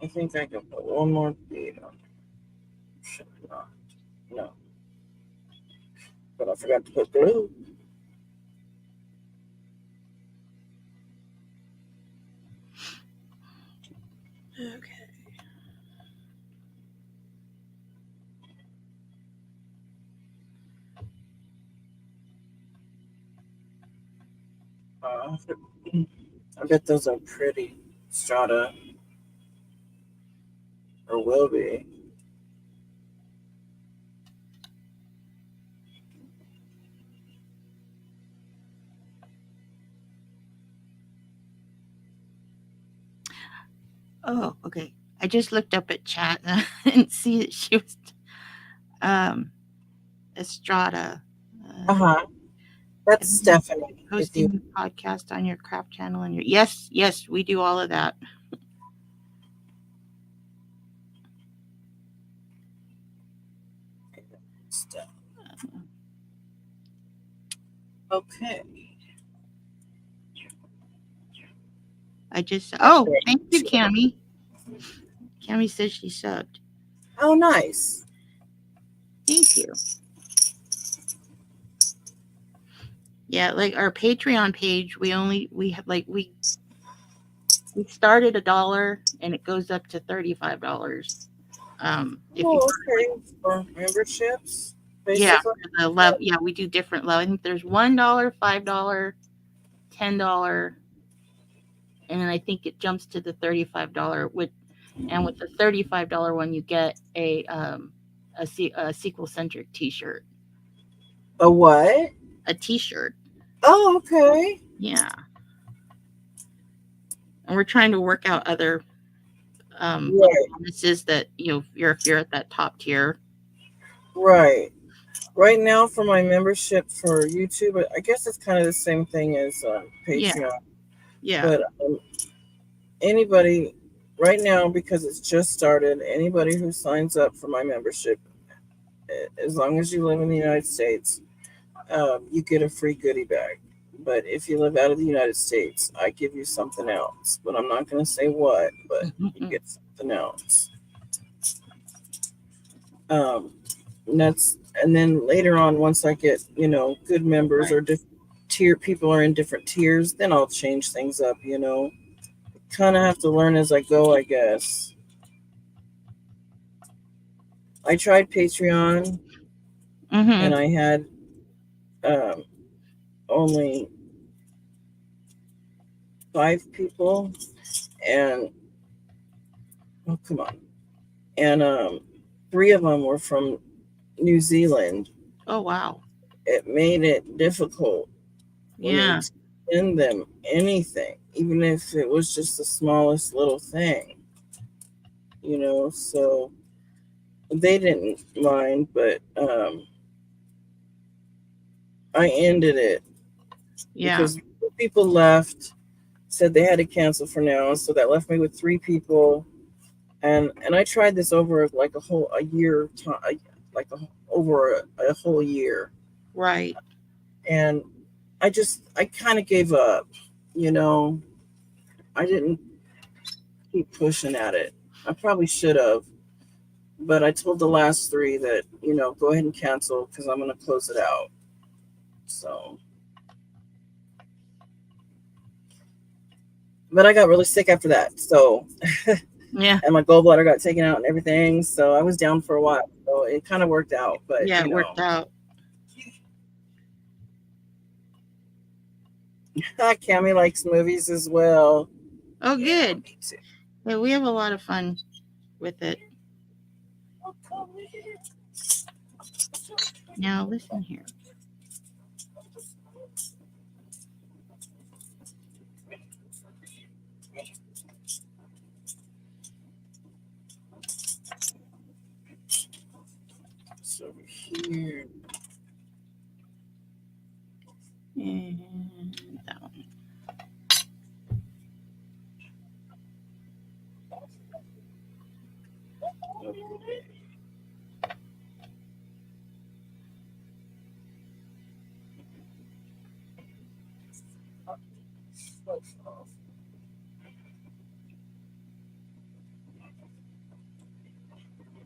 I think I can put one more bead on. Should not. No. But I forgot to put glue. Okay. I bet those are pretty. Strata, or will be. Oh, okay. I just looked up at chat and see that she was Estrada. Uh huh. Have That's you been Stephanie. If you. posting your podcast on your craft channel and your yes, we do all of that. Okay. I just That's thank you, great. Cami. Cami says she subbed. Oh, nice. Thank you. Yeah, like our Patreon page, we have we started $1 and it goes up to $35. If you Oh, okay. For memberships, yeah, basically. for the level, yeah, we do different level. I think there's $1, $5, $10, and then I think it jumps to the $35. With the $35 one, you get a sequel centric T-shirt. A what? A T-shirt. Oh, okay. Yeah. and we're trying to work out other little Right, bonuses that if you're at that top tier. right. Right now, for my membership for YouTube, I guess it's kind of the same thing as Yeah, Patreon. yeah, But anybody, right now, because it's just started, anybody who signs up for my membership, as long as you live in the United States, you get a free goodie bag. But if you live out of the United States, I give you something else. But I'm not going to say what, but you get something else. Um, and then later on, once I get good members, right. or different people are in different tiers, then I'll change things up. Kind of have to learn as I go, I guess. I tried Patreon, Mm-hmm. and I had um, only 5 people, and oh, come on, and 3 of them were from New Zealand. Oh wow. It made it difficult for me Yeah. to send them anything, even if it was just the smallest little thing. So they didn't mind, but I ended it Yeah. because people left, said they had to cancel for now, so that left me with 3 people. And I tried this over like a year time, like over a whole year, Right. and I kind of gave up. You know, I didn't keep pushing at it. I probably should have, but I told the last 3 that go ahead and cancel because I'm going to close it out. So, but I got really sick after that. So, Yeah. and my gallbladder got taken out and everything. So I was down for a while. So it kind of worked out, but Yeah. It worked out. Cami likes movies as well. Oh, Yeah, good. me too. Yeah, we have a lot of fun with it. Now listen here. So here. And that one. Okay.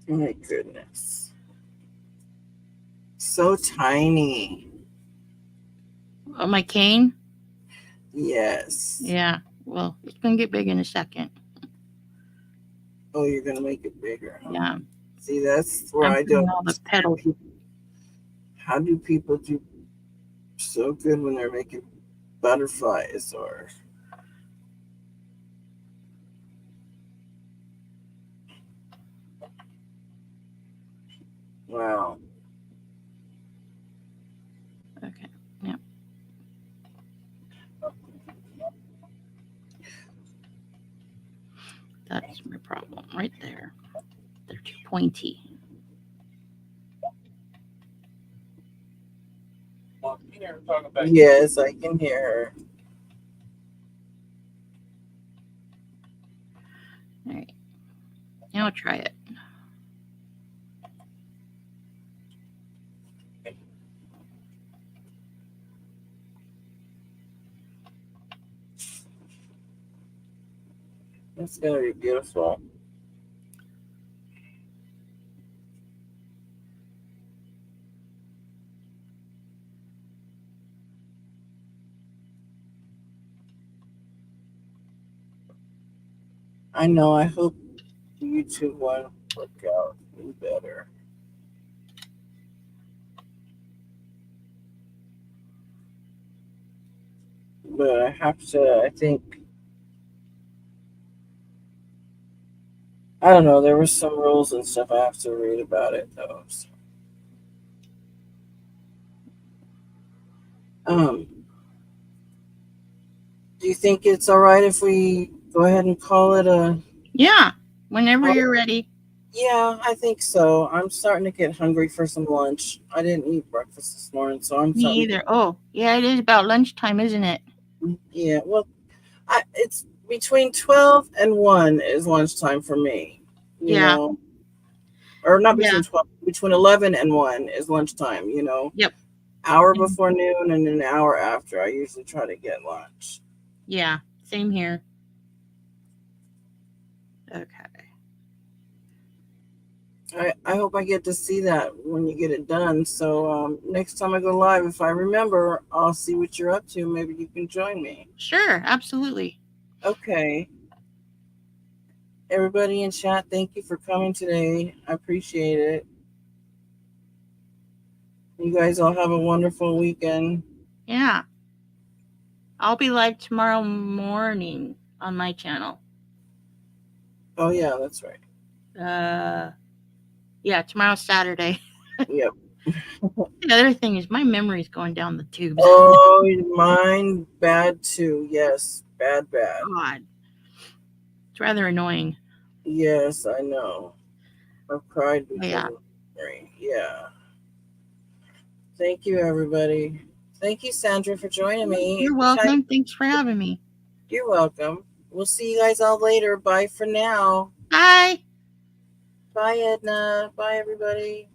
My goodness. So tiny. Oh, my cane. Yes. Yeah. Well, it's gonna get big in a second. Oh, you're gonna make it bigger, huh? Yeah. See, that's where I'm I putting don't all the understand petals. people. How do people do so good when they're making butterflies or wow. Okay. Yeah. That's my problem right there. They're too pointy. Yes, I can hear her. All right. Now I'll try it. It's gonna be beautiful. I know. I hope the YouTube one work out better. But I have to. I think I don't know. There was some rules and stuff. I have to read about it though. So. Um, do you think it's all right if we go ahead and call it a. Yeah, whenever you're ready. Yeah, I think so. I'm starting to get hungry for some lunch. I didn't eat breakfast this morning, so I'm Me starting to either. Oh, yeah, it is about lunchtime, isn't it? get. Yeah, well, it's between 12 and 1 is lunchtime for me, you Yeah. know, or not Yeah. between 12, between 11 and 1 is lunchtime, you know, Yep. hour Mm, before noon and an hour after. I usually try to get lunch. yeah. Same here. Okay. I hope I get to see that when you get it done. So next time I go live, if I remember, I'll see what you're up to. Maybe you can join me. Sure. Absolutely. Okay. Everybody in chat, thank you for coming today. I appreciate it. You guys all have a wonderful weekend. Yeah. I'll be live tomorrow morning on my channel. Oh, yeah, that's right. Yeah, tomorrow's Saturday. Yep. The other thing is my memory's going down the tubes. Oh, mine bad too. Yes, bad, bad. God. It's rather annoying. Yes, I know. I've cried because Yeah. of memory. Yeah. Thank you, everybody. Thank you, Sandra, for joining me. You're Chat, welcome. Thanks for having me. you're welcome. We'll see you guys all later. Bye for now. Bye. Bye, Edna. Bye, everybody.